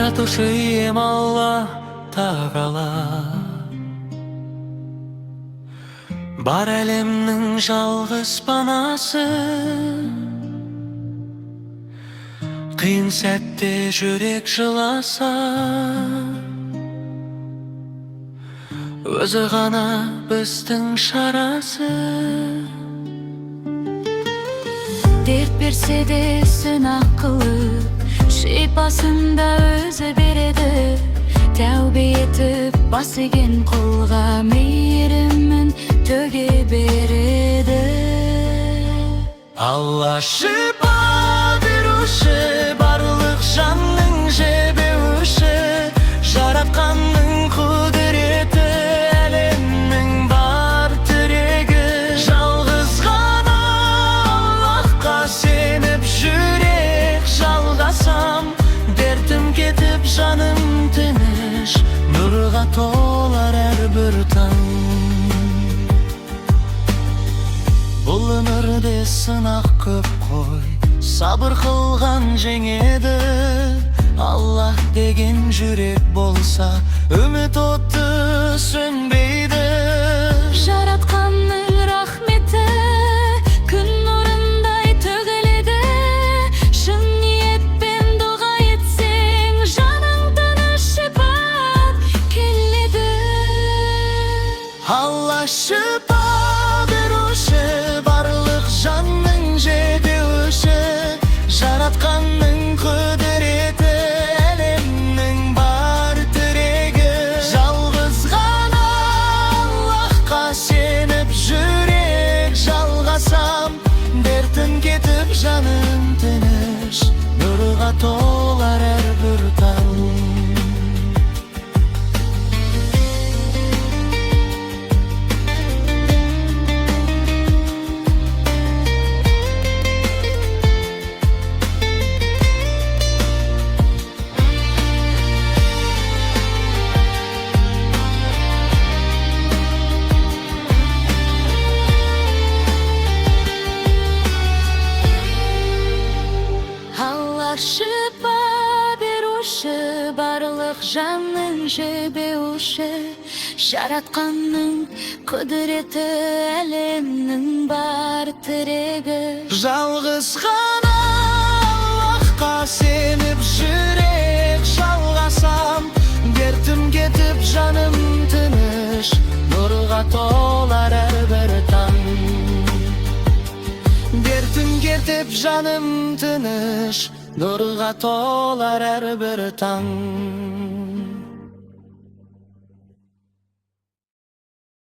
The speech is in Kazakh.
Yaratuşuyum Allah Teala. Бар әлемнің жалғыз панасы, қиын сәтте жүрек жыласа, өзі ғана біздің шарасы. Дерт берсе де сынақ қылып, шипасында өзі береді. Тәубе етіп бас иген құлға мейірімін төге береді. Алла шипа беруші, барлық жанның жебеуші, жаратқанның құдіреті, әлемнің бар тірегі. Жалғыз ғана Аллахқа сеніп жүрек жалғасам, дертім кетіп жаным тыныш, нұрға толар әрбір таң. Бұл өмірде сынақ көп қой, сабыр қылған жеңеді. Аллах деген жүрек болса, үміт оты сөнбейді. Жаратқанның рахметі күн нұрындай төгіледі. Шын ниетпен дұға етсең, жаның тыныш шипат келеді. Алла шипа беруші, барлық жанның жебеуші, жаратқанның құдіреті, әлемнің бар тірегі. Жалғыз ғана Аллахқа сеніп жүрек жалғасам, дертім кетіп жаным тыныш, нұрға толар әрбір таң. Шипа беруші, барлық жанның жебеуші, жаратқанның құдіреті, әлемнің бар тірегі. Жалғыз ғана Аллахқа сеніп жүрек жалғасам, дертім кетіп жаным тыныш, нұрға толар әрбір таң. Дертім кетіп жаным тыныш, нұрға толар әрбір таң.